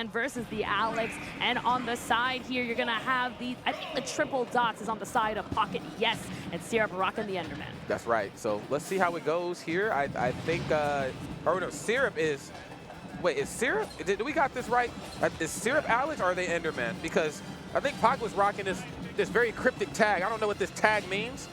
Underman versus the Alex. And on the side here, you're going to have the, I think the triple dots is on the side of Pocket, yes, and Syrup rocking the Enderman. That's right. So let's see how it goes here. I think, or no, Syrup is, wait, is Syrup, did we got this right? Is Syrup Alex or are they Enderman? Because I think Pocket was rocking this very cryptic tag. I don't know what this tag means,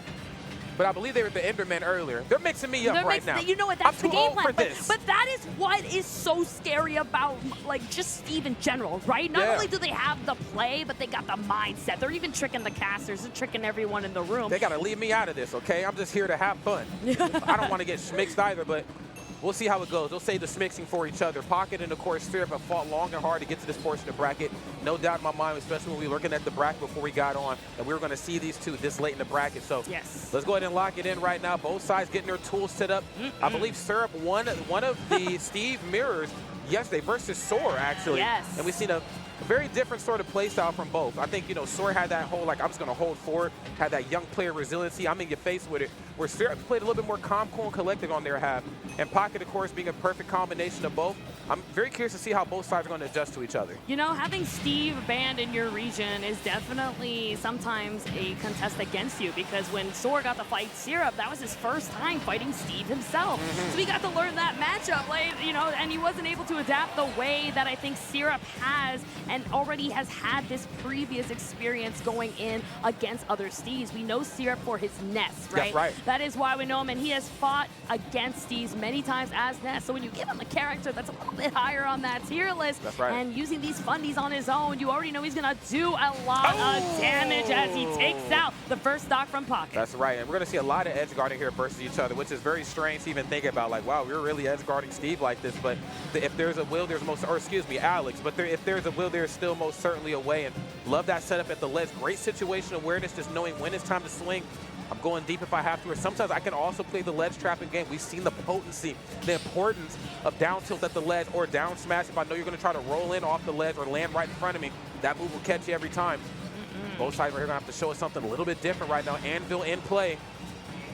but I believe they were the Enderman earlier. They're mixing me up right now. You know what? That's I'm the too game old plan. for this. But that is what is so scary about, like, just Steve in general, right? Not only do they have the play, but they got the mindset. They're even tricking the casters. They're tricking everyone in the room. They got to leave me out of this, okay? I'm just here to have fun. I don't want to get schmixed either, but we'll see how it goes. They'll save the schmixing for each other. Pocket and, of course, Syrup have fought long and hard to get to this portion of the bracket. No doubt in my mind, especially when we were looking at the bracket before we got on, that we were going to see these two this late in the bracket. So yes, let's go ahead and lock it in right now. Both sides getting their tools set up. I believe Syrup won one of the Steve mirrors yesterday versus Soar, actually. Yes. And we've seen a very different sort of play style from both. I think, you know, Soar had that whole, like, I'm just going to hold forward, had that young player resiliency. I'm in your face with it. Where Syrup played a little bit more calm, cool, and collected on their half. And Pocket, of course, being a perfect combination of both. I'm very curious to see how both sides are going to adjust to each other. You know, having Steve banned in your region is definitely sometimes a contest against you, because when Soar got to fight Syrup, that was his first time fighting Steve himself. So he got to learn that matchup, like, you know, and he wasn't able to adapt the way that I think Syrup has and already has had this previous experience going in against other Steves. We know Syrup for his Ness, right? That's right. That is why we know him, and he has fought against Steves many times as Ness. So when you give him a character that's a little bit higher on that tier list, that's right, and using these fundies on his own, you already know he's gonna do a lot of damage as he takes out the first stock from Pocket. That's right, and we're gonna see a lot of edge guarding here versus each other, which is very strange to even think about. Like, wow, we're really edge guarding Steve like this, but if there's a will, there's most, or excuse me, Alex, but if there's a will, there's still most certainly a way. And love that setup at the ledge. Great situation awareness, just knowing when it's time to swing. I'm going deep if I have to, or sometimes I can also play the ledge trapping game. We've seen the potency, the importance of down tilt at the ledge or down smash. If I know you're going to try to roll in off the ledge or land right in front of me, that move will catch you every time. Both sides are going to have to show us something a little bit different right now. Anvil in play.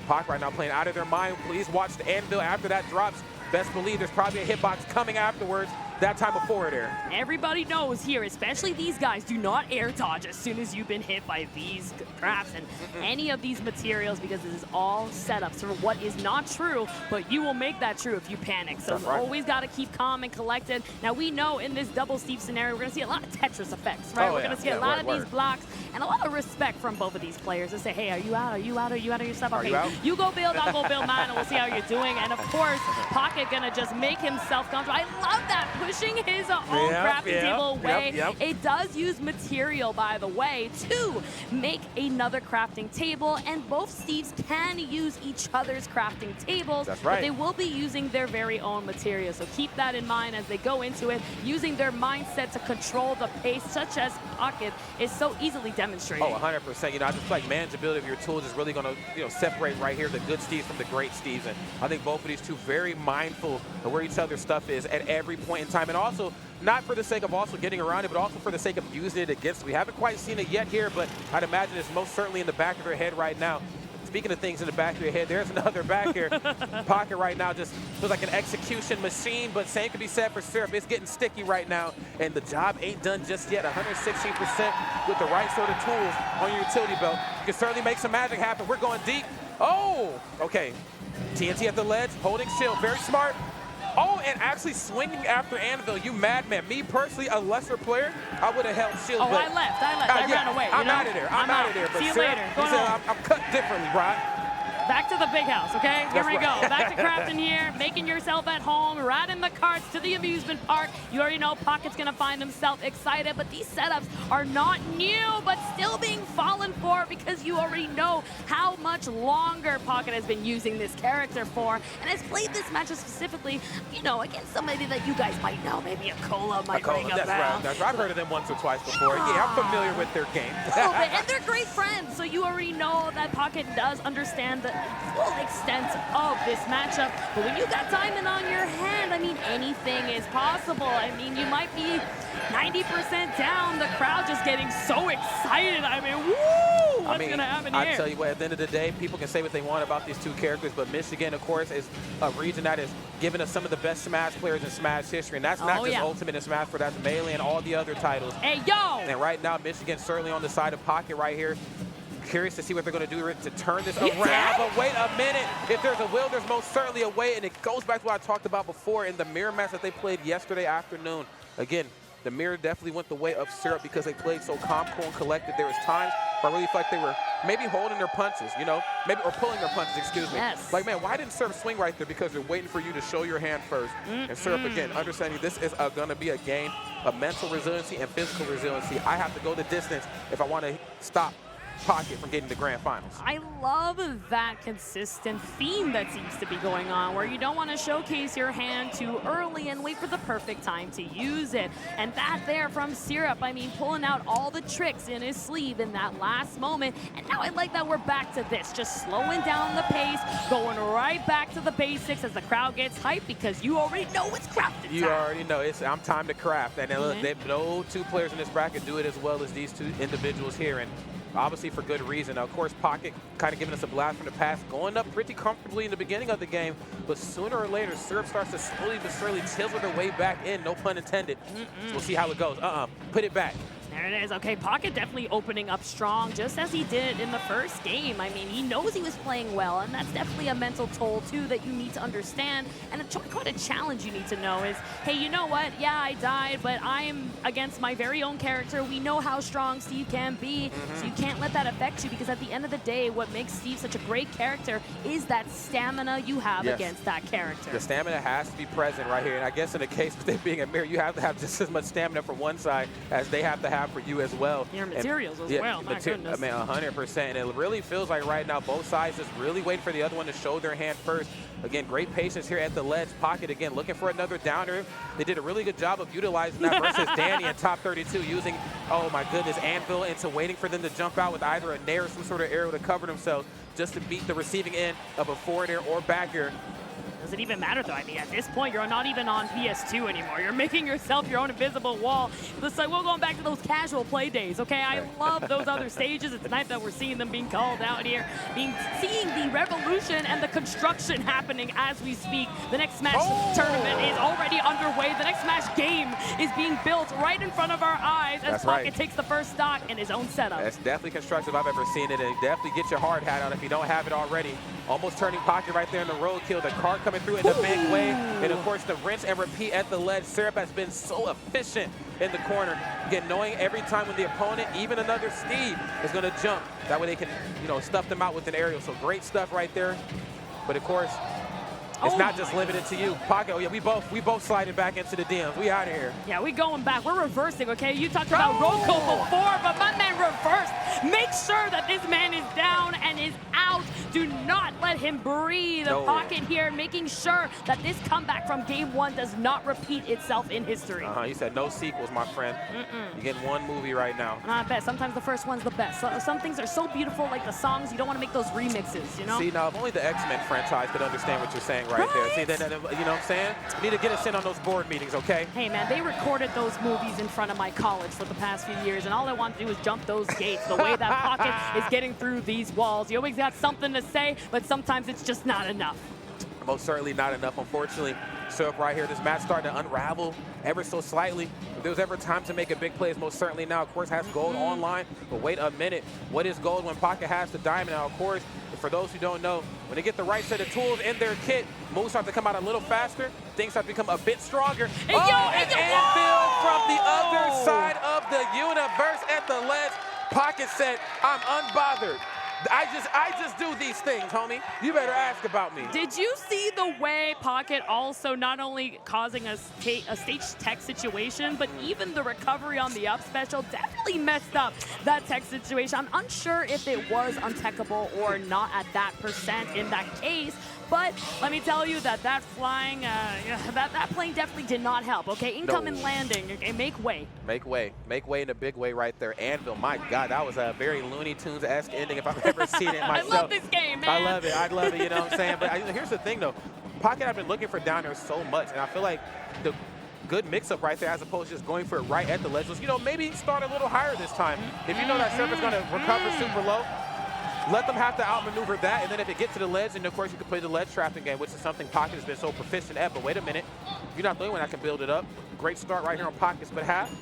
Pac right now playing out of their mind. Please watch the Anvil after that drops. Best believe there's probably a hitbox coming afterwards. That time of forward air. Everybody knows here, especially these guys, do not air dodge as soon as you've been hit by these crafts and any of these materials, because this is all setups for what is not true, but you will make that true if you panic. So you always got to keep calm and collected. Now we know in this double Steve scenario, we're going to see a lot of Tetris effects, right? We're going to see a lot of these blocks and a lot of respect from both of these players to say, hey, are you out? Are you out? Are you out of your stuff? Okay, you go build, I'll go build mine, and we'll see how you're doing. And of course, Pocket going to just make himself comfortable. I love that. Pushing his own crafting table away. It does use material, by the way, to make another crafting table, and both Steves can use each other's crafting tables. That's right. But they will be using their very own material. So keep that in mind as they go into it, using their mindset to control the pace, such as Pocket is so easily demonstrated. Oh, 100%. You know, I just feel like manageability of your tools is really going to, you know, separate right here the good Steves from the great Steves. And I think both of these two very mindful of where each other's stuff is at every point in time. And also, not for the sake of also getting around it, but also for the sake of using it against. We haven't quite seen it yet here, but I'd imagine it's most certainly in the back of their head right now. Speaking of things in the back of your head, there's another back here. Pocket right now just feels like an execution machine, but same can be said for Syrup. It's getting sticky right now, and the job ain't done just yet. 116% with the right sort of tools on your utility belt. You can certainly make some magic happen. We're going deep. Oh, okay. TNT at the ledge, holding shield, very smart. Oh, and actually swinging after Anvil, you madman. Me personally, a lesser player, I would have held shield. Oh, I left. I ran away. I'm out of there. I'm out of there. See you later. I'm cut differently, Rod. Back to the big house, okay? Here we go. Back to crafting here, making yourself at home, riding the carts to the amusement park. You already know Pocket's gonna find himself excited, but these setups are not new, but still being fallen for, because you already know how much longer Pocket has been using this character for, and has played this matchup specifically, you know, against somebody that you guys might know. Maybe a Cola might ring a bell. That's right. I've heard of them once or twice before. Yeah, I'm familiar with their game. A little bit, and they're great friends, so you already know that Pocket does understand the full extent of this matchup. But when you got Diamond on your hand, I mean, anything is possible. I mean, you might be 90% down, the crowd just getting so excited. I mean, woo! What's going to happen here? I tell you what, at the end of the day, people can say what they want about these two characters, but Michigan, of course, is a region that has given us some of the best Smash players in Smash history. And that's not just Ultimate and Smash, but that's Melee and all the other titles. Hey, yo! And right now, Michigan's certainly on the side of Pocket right here. Curious to see what they're going to do to turn this around. But wait a minute. If there's a will, there's most certainly a way. And it goes back to what I talked about before in the mirror match that they played yesterday afternoon. Again, the mirror definitely went the way of Syrup because they played so calm, cool, and collected. There was times where I really felt like they were maybe holding their punches, you know, maybe or pulling their punches, excuse me. Yes. Like, man, why didn't Syrup swing right there? Because they're waiting for you to show your hand first. And Syrup, again, understanding this is going to be a game of mental resiliency and physical resiliency. I have to go the distance if I want to stop Pocket from getting to grand finals. I love that consistent theme that seems to be going on, where you don't want to showcase your hand too early and wait for the perfect time to use it. And that there from Syrup, I mean, pulling out all the tricks in his sleeve in that last moment. And now I like that we're back to this, just slowing down the pace, going right back to the basics as the crowd gets hyped, because you already know it's crafted time. You already know I'm time to craft. And look, no two players in this bracket do it as well as these two individuals here. And obviously for good reason. Now, of course, Pocket kind of giving us a blast from the past, going up pretty comfortably in the beginning of the game, but sooner or later, Syrup starts to slowly but surely chisel their way back in, no pun intended. So we'll see how it goes. Put it back. There it is. Okay, Pocket definitely opening up strong, just as he did in the first game. I mean, he knows he was playing well, and that's definitely a mental toll, too, that you need to understand. And quite a challenge you need to know is, hey, you know what? Yeah, I died, but I'm against my very own character. We know how strong Steve can be, so you can't let that affect you, because at the end of the day, what makes Steve such a great character is that stamina you have against that character. The stamina has to be present right here. And I guess in the case of it being a mirror, you have to have just as much stamina from one side as they have to have for you as well. Your materials as well, my goodness. I mean, 100%. And it really feels like right now both sides just really waiting for the other one to show their hand first. Again, great patience here at the ledge. Pocket, again, looking for another downer. They did a really good job of utilizing that versus Danny in top 32, using, oh my goodness, Anvil into waiting for them to jump out with either a nair or some sort of arrow to cover themselves just to beat the receiving end of a forward air or back air. Does it even matter, though? I mean, at this point, you're not even on PS2 anymore. You're making yourself your own invisible wall. It's like, we're going back to those casual play days, okay? I love those other stages. It's nice that we're seeing them being called out here, seeing the revolution and the construction happening as we speak. The next Smash tournament is already underway. The next Smash game is being built right in front of our eyes as Pocket takes the first stock in his own setup. That's definitely constructive. I've ever seen it, and definitely get your hard hat on if you don't have it already. Almost turning Pocket right there in the roadkill. The card coming through in a big way. And of course, the rinse and repeat at the ledge. Syrup has been so efficient in the corner. Again, knowing every time when the opponent, even another Steve, is going to jump. That way they can, you know, stuff them out with an aerial. So great stuff right there. But of course, it's not just limited to you. Pocket, oh yeah, we both sliding back into the DMs. We out of here. Yeah, we going back. We're reversing, okay? You talked about Roko before, but my man reversed. Make sure that this man is down and is out. Do not let him breathe. Pocket here, making sure that this comeback from game one does not repeat itself in history. You said no sequels, my friend. You're getting one movie right now. I bet. Sometimes the first one's the best. So, some things are so beautiful, like the songs, you don't want to make those remixes, you know? See, now, if only the X-Men franchise could understand what you're saying right there. See, you know what I'm saying? You need to get us in on those board meetings, okay? Hey, man, they recorded those movies in front of my college for the past few years, and all I want to do is jump those gates. The way that Pocket is getting through these walls. You always got something to say, but sometimes it's just not enough. Most certainly not enough, unfortunately. Syrup right here, this match starting to unravel ever so slightly. If there was ever time to make a big play, it's most certainly now. Of course, has gold online, but wait a minute. What is gold when Pocket has the diamond? Now, of course, for those who don't know, when they get the right set of tools in their kit, moves start to come out a little faster, things start to become a bit stronger. And Anvil from the other side of the universe at the ledge. Pocket said, I'm unbothered. I just do these things, homie. You better ask about me. Did you see the way Pocket also not only causing a stage tech situation, but even the recovery on the up special definitely messed up that tech situation. I'm unsure if it was untechable or not at that percent in that case, But let me tell you that flying, that plane definitely did not help. Okay, income and landing. Okay, make way. Make way in a big way right there. Anvil, my God, that was a very Looney Tunes-esque ending if I've ever seen it myself. I love this game, man. I love it, you know what I'm saying? But here's the thing, though. Pocket, I've been looking for down there so much, and I feel like the good mix-up right there as opposed to just going for it right at the ledge was, maybe start a little higher this time. If you know that server's going to recover super low, let them have to outmaneuver that, and then if it gets to the ledge, and of course you can play the ledge trapping game, which is something Pocket has been so proficient at. But wait a minute, you're not the only one that can build it up. Great start right here on Pocket's behalf.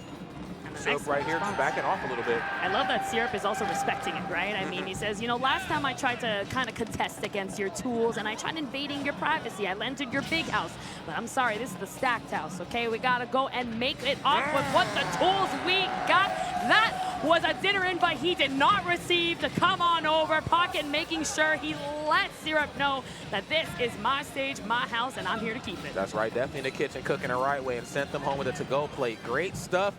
Syrup right here just backing off a little bit. I love that Syrup is also respecting it, right? I mean, he says, last time I tried to kind of contest against your tools and I tried invading your privacy. I entered your big house. But I'm sorry, this is the stacked house, okay? We got to go and make it off with what the tools we got. That was a dinner invite he did not receive to come on over. Pocket making sure he lets Syrup know that this is my stage, my house, and I'm here to keep it. That's right. Definitely in the kitchen cooking the right way and sent them home with a to-go plate. Great stuff.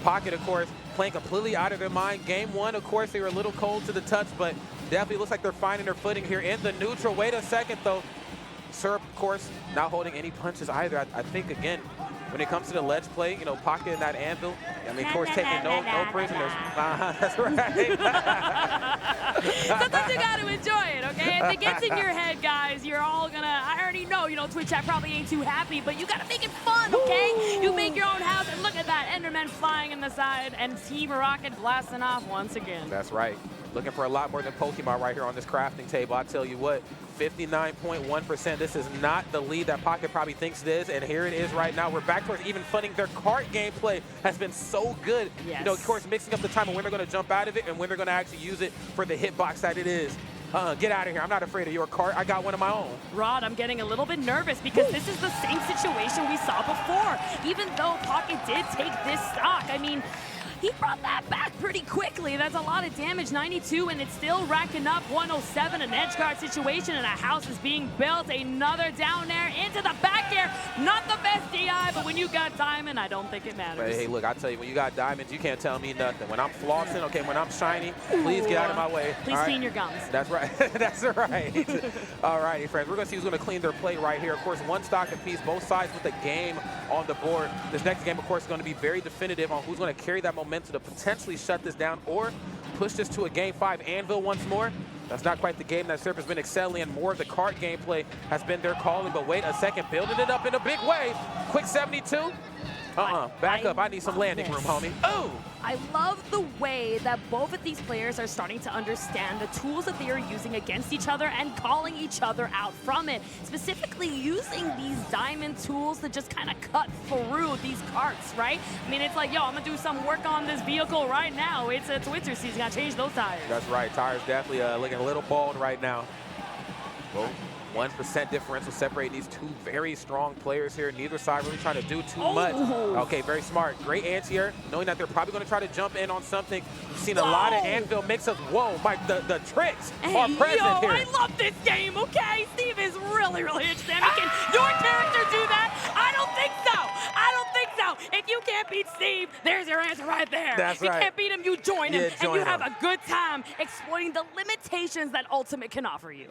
Pocket, of course, playing completely out of their mind. Game one, of course, they were a little cold to the touch, but definitely looks like they're finding their footing here in the neutral. Wait a second, though. Syrup, of course, not holding any punches either. I think, again, when it comes to the ledge play, Pocket and that Anvil, I mean, of course, taking no prisoners. That's right. Sometimes you got to enjoy it, okay? If it gets in your head, guys, you're all going to, I already know, Twitch chat probably ain't too happy, but you got to make it fun, okay? You make your own house, and look at that, Enderman flying in the side, and Team Rocket blasting off once again. That's right. Looking for a lot more than Pokemon right here on this crafting table. I tell you what, 59.1%. This is not the lead that Pocket probably thinks it is, and here it is right now. We're back towards even funding. Their cart gameplay has been so good. Yes. Of course, mixing up the time of when they're going to jump out of it and when they're going to actually use it for the hitbox that it is. Get out of here. I'm not afraid of your cart. I got one of my own. Rod, I'm getting a little bit nervous because this is the same situation we saw before. Even though Pocket did take this stock, I mean, he brought that back pretty quickly. That's a lot of damage, 92, and it's still racking up 107. An edge guard situation, and a house is being built. Another down there into the back air. Not the best DI, but when you got diamond, I don't think it matters. Hey, look, I tell you, when you got diamonds, you can't tell me nothing. When I'm flossing, okay, when I'm shiny, please get out of my way. Please clean your gums. That's right. That's right. All righty, friends. We're going to see who's going to clean their plate right here. Of course, one stock apiece, both sides with the game on the board. This next game, of course, is going to be very definitive on who's going to carry that momentum to potentially shut this down or push this to a game 5. Anvil once more. That's not quite the game that Syrup has been excelling in. More of the cart gameplay has been their calling, but wait a second, building it up in a big way. Quick 72. Back up. I need some landing room, homie. Oh! I love the way that both of these players are starting to understand the tools that they are using against each other and calling each other out from it. Specifically using these diamond tools to just kind of cut through these carts, right? I mean, it's like, yo, I'm going to do some work on this vehicle right now. It's winter season. Got to change those tires. That's right. Tires definitely looking a little bald right now. Whoa. 1% differential separating these two very strong players here. Neither side really trying to do too much. Okay, very smart. Great anti-air, knowing that they're probably going to try to jump in on something. We've seen a lot of Anvil mix-ups. Whoa, the tricks are present here. I love this game, okay? Steve is really interested. Can your character do that? I don't think so. I don't think so. If you can't beat Steve, there's your answer right there. That's right. If you can't beat him, you join him, and you have him. a good time exploiting the limitations that Ultimate can offer you.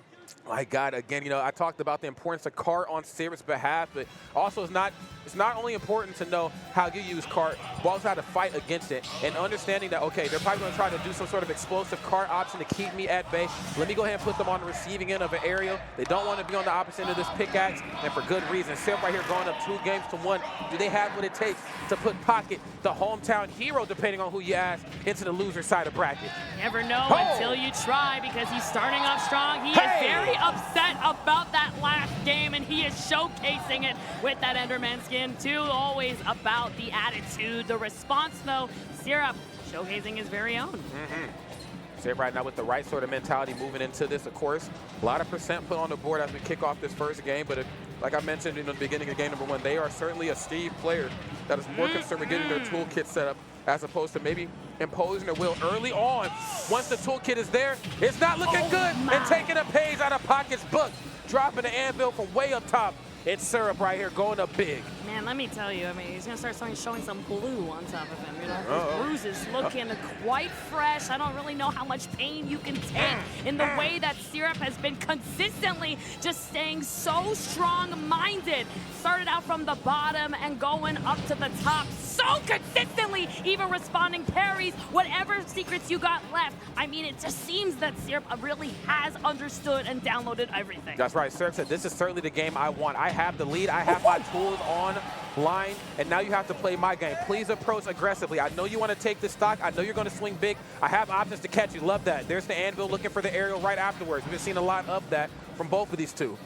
My God, again, I talked about the importance of cart on Syrup's behalf, but also it's not only important to know how you use cart, but also how to fight against it, and understanding that, okay, they're probably going to try to do some sort of explosive cart option to keep me at bay. Let me go ahead and put them on the receiving end of an aerial. They don't want to be on the opposite end of this pickaxe, and for good reason. Syrup right here going up 2-1. Do they have what it takes to put Pocket, the hometown hero, depending on who you ask, into the loser side of bracket? Never know until you try, because he's starting off strong. He is very upset about that last game, and he is showcasing it with that Enderman skin too. Always about the attitude. The response, though, Syrup showcasing his very own. Syrup right now with the right sort of mentality moving into this, of course. A lot of percent put on the board as we kick off this first game, but like I mentioned in the beginning of game number 1, they are certainly a Steve player that is more concerned with getting their toolkit set up as opposed to maybe imposing their will early on. Once the toolkit is there, it's not looking good. And taking a page out of Pocket's book, dropping the Anvil from way up top. It's Syrup right here going up big. Man, let me tell you, I mean, he's going to start showing some blue on top of him. You know, his bruises looking quite fresh. I don't really know how much pain you can take in the way that Syrup has been consistently just staying so strong-minded. Started out from the bottom and going up to the top so consistently, even responding parries, whatever secrets you got left. I mean, it just seems that Syrup really has understood and downloaded everything. That's right. Syrup said, this is certainly the game I want. I have the lead. I have my tools online, and now you have to play my game. Please approach aggressively. I know you want to take this stock. I know you're going to swing big. I have options to catch you. Love that. There's the anvil looking for the aerial right afterwards. We've been seeing a lot of that from both of these two.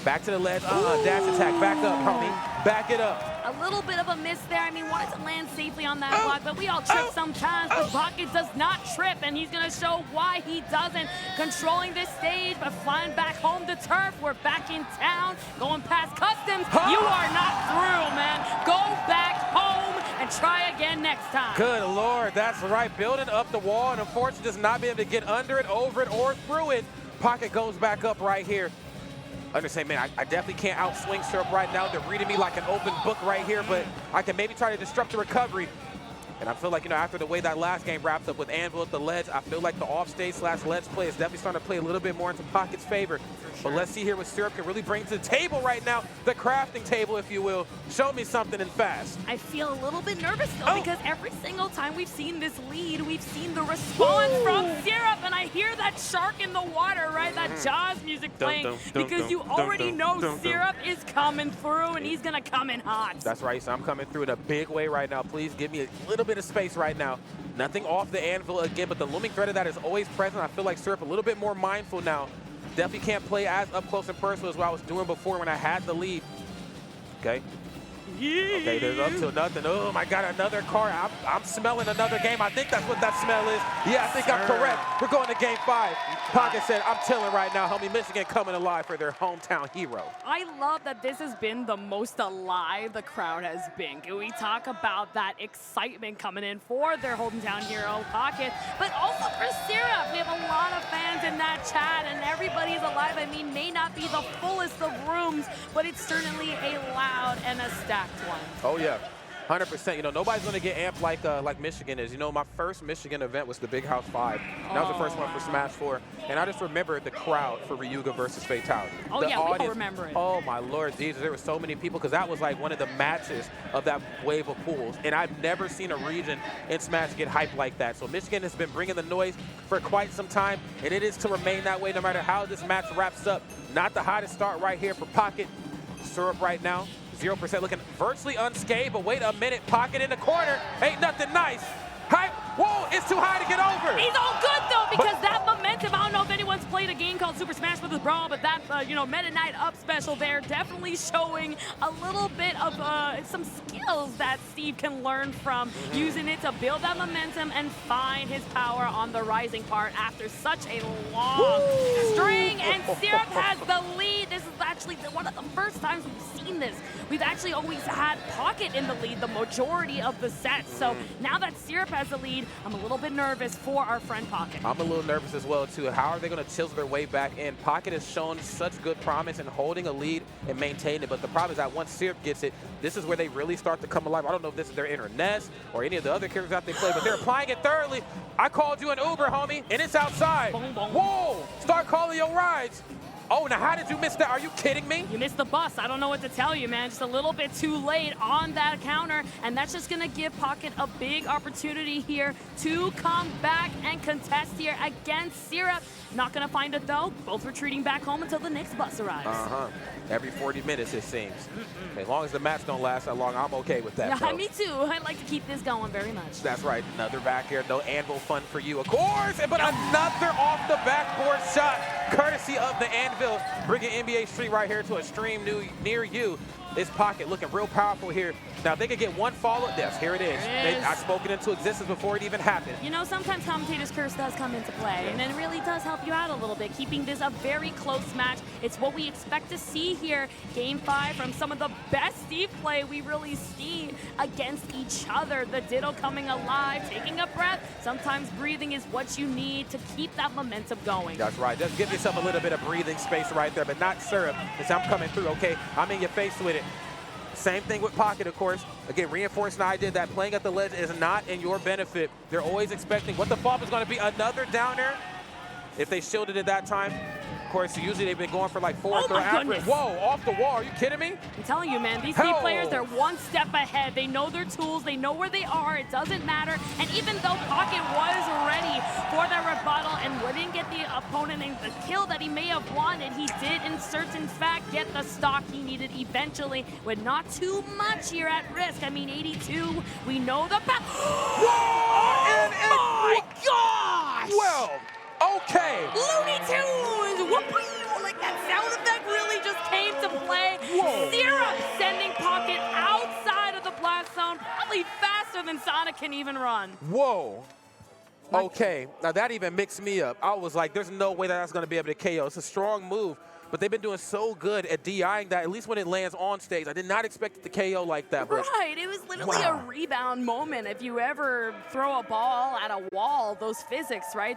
Back to the ledge. Dash attack. Back up, homie. Back it up. A little bit of a miss there. I mean, wanted to land safely on that block, but we all trip sometimes. But Pocket does not trip, and he's going to show why he doesn't. Controlling this stage, but flying back home to turf. We're back in town, going past customs. You are not through, man. Go back home and try again next time. Good Lord, that's right. Building up the wall, and unfortunately just not being able to get under it, over it, or through it. Pocket goes back up right here. Understand, man, I definitely can't outswing Syrup right now. They're reading me like an open book right here, but I can maybe try to disrupt the recovery. And I feel like, you know, after the way that last game wraps up with Anvil at the ledge, I feel like the offstage / ledge play is definitely starting to play a little bit more into Pocket's favor. But let's see here what Syrup can really bring to the table right now, the crafting table, if you will. Show me something and fast. I feel a little bit nervous, though, because every single time we've seen this lead, we've seen the response from Syrup, and I hear that shark in the water, right? That Jaws music playing, because you already know Syrup is coming through, and he's going to come in hot. That's right, so I'm coming through in a big way right now. Please give me a little bit of space right now. Nothing off the anvil again, but the looming threat of that is always present. I feel like Syrup a little bit more mindful now. Definitely can't play as up close and personal as what I was doing before when I had the lead. Okay. Okay, there's up to nothing. Oh my God, another car. I'm smelling another game. I think that's what that smell is. Yeah, I think I'm correct. We're going to game 5. Pocket said, I'm chilling right now, homie. Michigan coming alive for their hometown hero. I love that this has been the most alive the crowd has been. Can we talk about that excitement coming in for their hometown hero, Pocket, but also for Syrup? We have a lot of fans in that chat, and everybody's alive. I mean, may not be the fullest of rooms, but it's certainly a loud and a stacked one. Oh yeah, 100%. You know, nobody's going to get amped like Michigan is. You know, my first Michigan event was the Big House 5. That was the first one for Smash 4. And I just remember the crowd for Ryuga versus Fatality. Oh, yeah, we all remember it. Oh, my Lord Jesus. There were so many people because that was like one of the matches of that wave of pools. And I've never seen a region in Smash get hyped like that. So Michigan has been bringing the noise for quite some time. And it is to remain that way no matter how this match wraps up. Not the hottest start right here for Pocket. Syrup right now. 0% looking virtually unscathed, but wait a minute, Pocket in the corner. Ain't nothing nice. Hype. Whoa, it's too high to get over. He's all good, though, because that momentum, I don't know if anyone's played a game called Super Smash Bros. Brawl, but that, you know, Meta Knight Up special there definitely showing a little bit of some skills that Steve can learn from, using it to build that momentum and find his power on the rising part after such a long string, and Syrup has the lead. This is actually one of the first times we've seen this. We've actually always had Pocket in the lead the majority of the set, so now that Syrup has the lead, I'm a little bit nervous for our friend Pocket. I'm a little nervous as well, too. How are they going to chisel their way back in? Pocket has shown such good promise in holding a lead and maintaining it, but the problem is that once Syrup gets it, this is where they really start to come alive. I don't know if this is their inner nest or any of the other characters out they play, but they're applying it thoroughly. I called you an Uber, homie, and it's outside. Boom, boom. Whoa! Start calling your rides. Oh, now how did you miss that? Are you kidding me? You missed the bus. I don't know what to tell you, man. Just a little bit too late on that counter, and that's just going to give Pocket a big opportunity here to come back and contest here against Syrup. Not going to find it, though. Both retreating back home until the next bus arrives. Every 40 minutes, it seems. As long as the match don't last that long, I'm okay with that. Yeah, bro. me too. I'd like to keep this going very much. That's right. Another back here. No anvil fun for you, of course. But another off the backboard shot, courtesy of the anvil. Bringing NBA Street right here to a stream near you. This Pocket looking real powerful here. Now, if they could get one follow-up, yes, here it is. I spoke it into existence before it even happened. You know, sometimes commentator's curse does come into play, and it really does help you out a little bit, keeping this a very close match. It's what we expect to see here. Game 5 from some of the best Steve play we really see against each other. The Ditto coming alive, taking a breath. Sometimes breathing is what you need to keep that momentum going. That's right. Just give yourself a little bit of breathing space right there, but not syrup, as I'm coming through, okay? I'm in your face with it. Same thing with Pocket, of course. Again, reinforcing the idea that playing at the ledge is not in your benefit. They're always expecting what the follow-up is going to be, another downer. If they shielded it that time, of course, usually they've been going for like 4 or after it. Whoa, off the wall. Are you kidding me? I'm telling you, man, these Steve players, they're one step ahead. They know their tools. They know where they are. It doesn't matter. And even though Pocket was ready for that rebuttal and wouldn't get the opponent in the kill that he may have wanted, he did, in certain fact, get the stock he needed eventually with not too much here at risk. I mean, 82, we know the path. Whoa! Oh my gosh! Well, okay. Looney Tunes! Whoop-wee! Like that sound effect really just came to play. Whoa. Syrup sending Pocket outside of the blast zone, probably faster than Sonic can even run. Whoa. Okay, now that even mixed me up. I was like, there's no way that that's going to be able to KO. It's a strong move, but they've been doing so good at DIing that, at least when it lands on stage. I did not expect it to KO like that. But right, it was literally a rebound moment. If you ever throw a ball at a wall, those physics, right?